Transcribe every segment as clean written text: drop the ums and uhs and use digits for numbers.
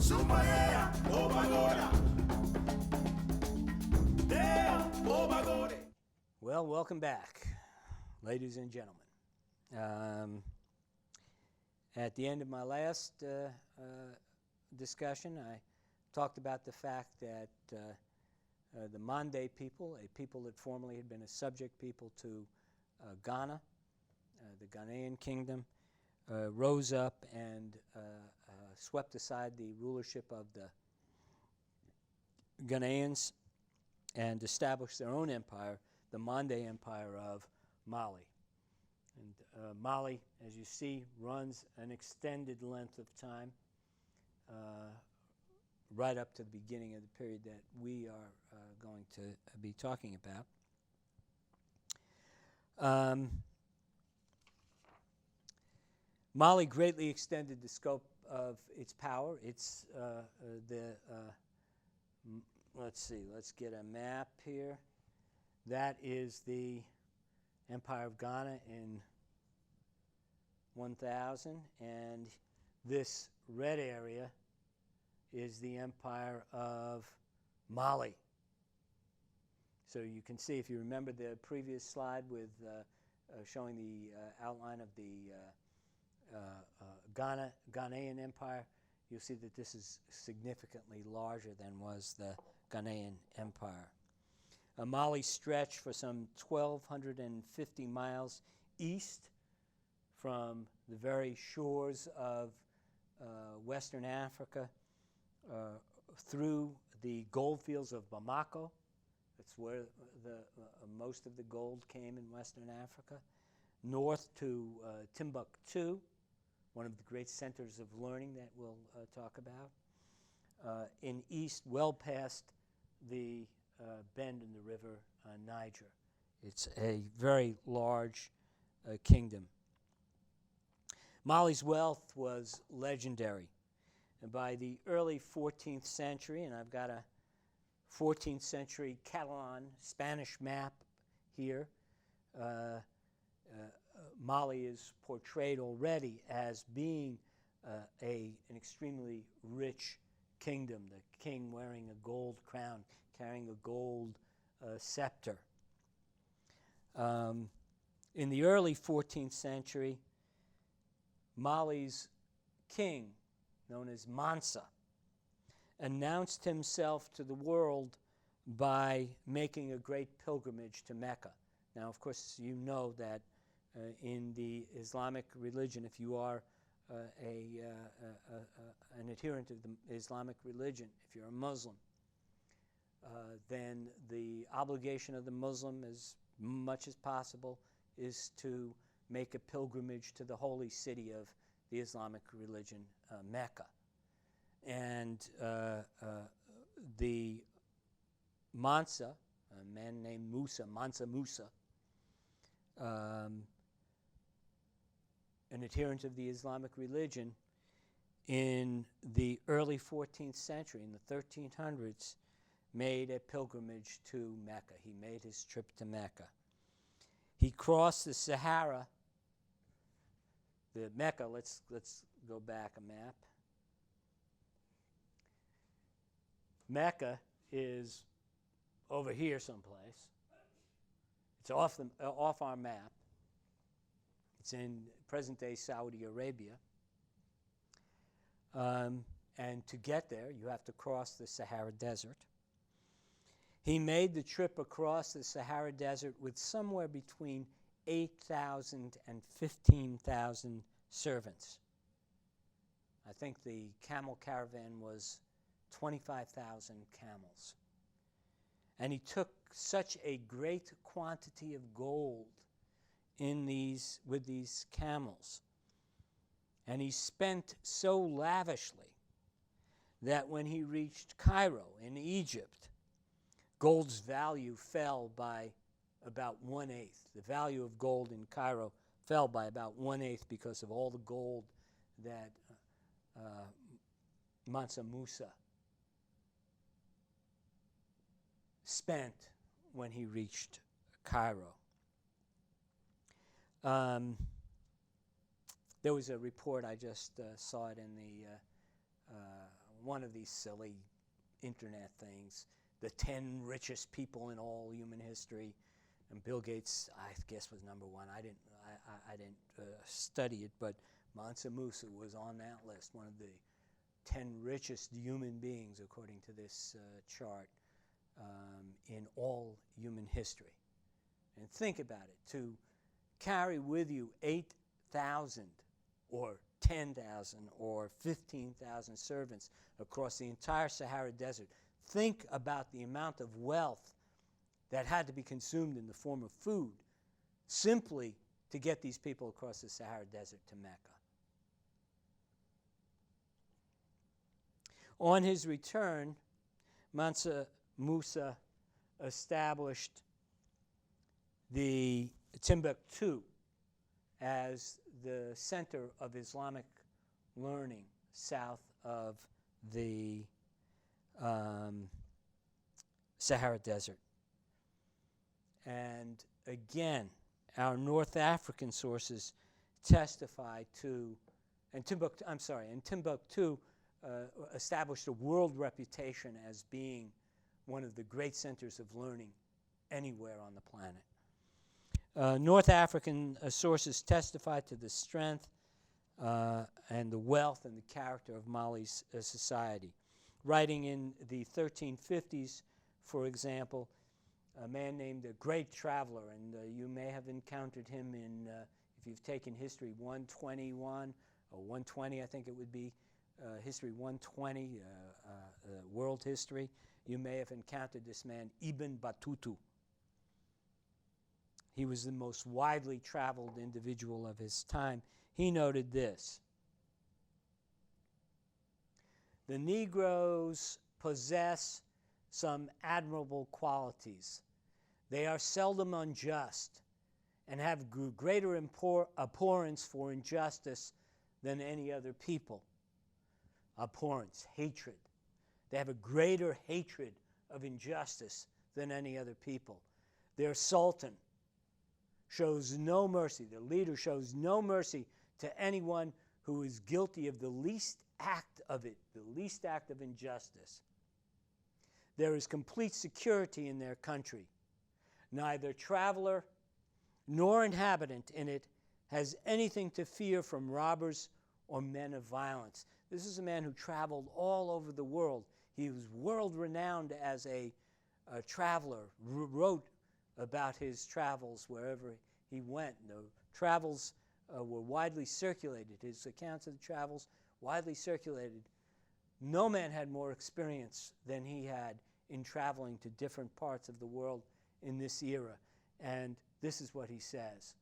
Well, welcome back, ladies and gentlemen. At the end of my last discussion, I talked about the fact that the Mande people, a people that formerly had been a subject people to Ghana, the Ghanaian kingdom, rose up and swept aside the rulership of the Ghanaians and established their own empire, the Mande Empire of Mali. And Mali, as you see, runs an extended length of time, right up to the beginning of the period that we are going to be talking about. Mali greatly extended the scope of its power. It's let's see, let's get a map here. That is the Empire of Ghana in 1000, and this red area is the Empire of Mali. So you can see, if you remember the previous slide with showing the outline of the Ghanaian Empire, you'll see that this is significantly larger than was the Ghanaian Empire. Mali stretched for some 1,250 miles east from the very shores of Western Africa through the gold fields of Bamako. That's where most of the gold came in Western Africa. North to Timbuktu, one of the great centers of learning that we'll talk about. In east, well past the bend in the river Niger. It's a very large kingdom. Mali's wealth was legendary. And by the early 14th century, and I've got a 14th century Catalan Spanish map here, Mali is portrayed already as being an extremely rich kingdom, the king wearing a gold crown, carrying a gold scepter. In the early 14th century, Mali's king, known as Mansa, announced himself to the world by making a great pilgrimage to Mecca. Now, of course, you know that in the Islamic religion, if you are an adherent of the Islamic religion, if you're a Muslim, then the obligation of the Muslim, as much as possible, is to make a pilgrimage to the holy city of the Islamic religion, Mecca. And the Mansa, a man named Mansa Musa, an adherent of the Islamic religion, in the early 14th century, in the 1300s, made a pilgrimage to Mecca. He made his trip to Mecca. He crossed the Sahara. The Mecca, let's go back a map. Mecca is over here someplace. It's off our map. It's in present-day Saudi Arabia. And to get there, you have to cross the Sahara Desert. He made the trip across the Sahara Desert with somewhere between 8,000 and 15,000 servants. I think the camel caravan was 25,000 camels. And he took such a great quantity of gold with these camels, and he spent so lavishly that when he reached Cairo in Egypt, gold's value fell by about 1/8. The value of gold in Cairo fell by about 1/8 because of all the gold that Mansa Musa spent when he reached Cairo. There was a report, I just saw it in one of these silly internet things, the 10 richest people in all human history, and Bill Gates, I guess, was number one. I didn't study it, but Mansa Musa was on that list, one of the 10 richest human beings, according to this chart, in all human history. And think about it, to carry with you 8,000 or 10,000 or 15,000 servants across the entire Sahara Desert. Think about the amount of wealth that had to be consumed in the form of food simply to get these people across the Sahara Desert to Mecca. On his return, Mansa Musa established the Timbuktu as the center of Islamic learning south of the Sahara Desert. And again, our North African sources testify to, and Timbuktu established a world reputation as being one of the great centers of learning anywhere on the planet. North African sources testify to the strength and the wealth and the character of Mali's society. Writing in the 1350s, for example, a man named a Great Traveler, and you may have encountered him in, if you've taken History 121, or 120 I think it would be, History 120, World History, you may have encountered this man, Ibn Battuta. He was the most widely traveled individual of his time. He noted this: the Negroes possess some admirable qualities. They are seldom unjust and have greater abhorrence for injustice than any other people. Abhorrence, hatred. They have a greater hatred of injustice than any other people. Their sultan shows no mercy. The leader shows no mercy to anyone who is guilty of the least act of it, the least act of injustice. There is complete security in their country. Neither traveler nor inhabitant in it has anything to fear from robbers or men of violence. This is a man who traveled all over the world. He was world-renowned as a traveler, wrote about his travels wherever he went. The travels were widely circulated. His accounts of the travels, widely circulated. No man had more experience than he had in traveling to different parts of the world in this era. And this is what he says,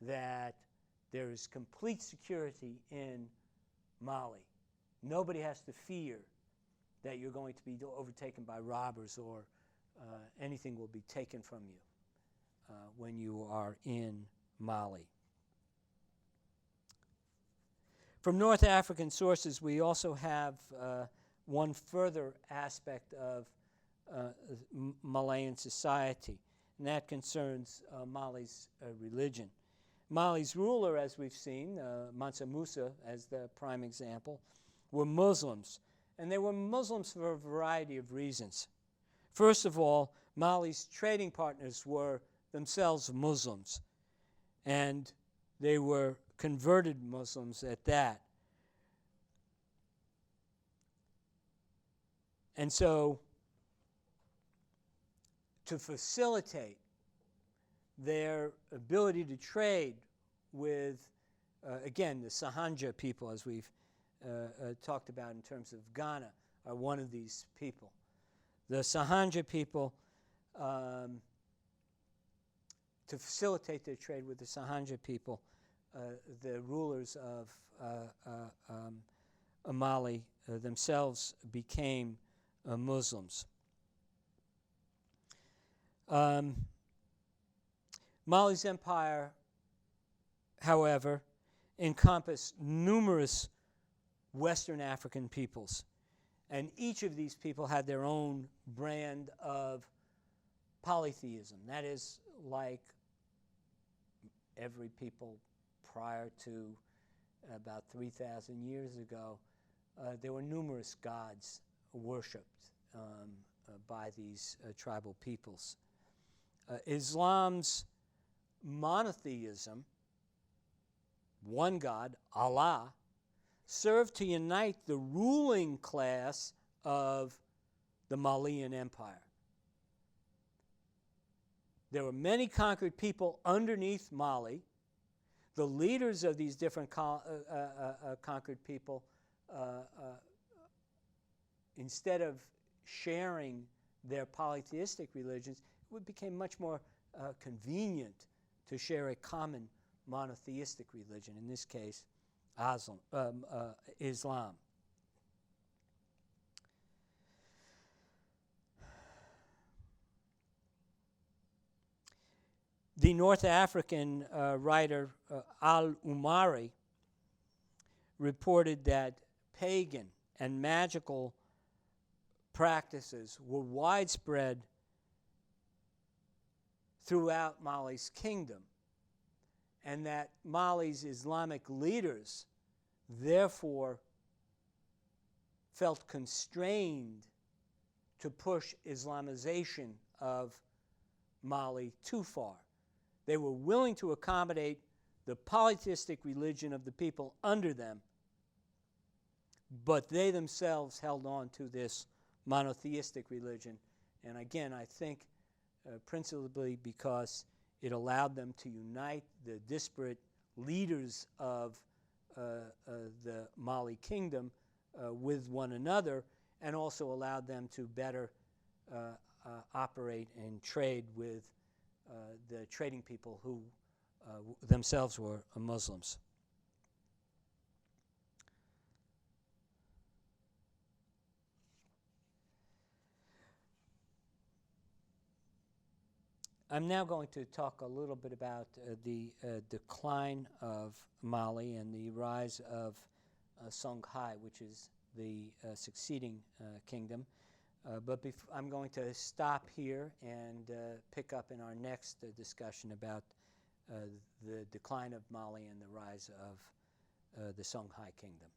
that there is complete security in Mali. Nobody has to fear that you're going to be overtaken by robbers or anything will be taken from you when you are in Mali. From North African sources, we also have one further aspect of Malayan society, and that concerns Mali's religion. Mali's ruler, as we've seen, Mansa Musa as the prime example, were Muslims, and they were Muslims for a variety of reasons. First of all, Mali's trading partners were themselves Muslims, and they were converted Muslims at that. And so, to facilitate their ability to trade with, again, the Sahanja people, as we've talked about in terms of Ghana, are one of these people. The Sahanja people, to facilitate their trade with the Sahanja people, the rulers of Mali themselves became Muslims. Mali's empire, however, encompassed numerous Western African peoples, and each of these people had their own brand of polytheism. That is, like every people prior to about 3,000 years ago, there were numerous gods worshipped by these tribal peoples. Islam's monotheism, one God, Allah, served to unite the ruling class of the Malian Empire. There were many conquered people underneath Mali. The leaders of these different conquered people, instead of sharing their polytheistic religions, it became much more convenient to share a common monotheistic religion, in this case, Islam. The North African writer Al-Umari reported that pagan and magical practices were widespread throughout Mali's kingdom, and that Mali's Islamic leaders therefore felt constrained to push Islamization of Mali too far. They were willing to accommodate the polytheistic religion of the people under them, but they themselves held on to this monotheistic religion. And again, I think principally because it allowed them to unite the disparate leaders of the Mali kingdom with one another, and also allowed them to better operate and trade with the trading people who themselves were Muslims. I'm now going to talk a little bit about the decline of Mali and the rise of Songhai, which is the succeeding kingdom. But I'm going to stop here and pick up in our next discussion about the decline of Mali and the rise of the Songhai kingdom.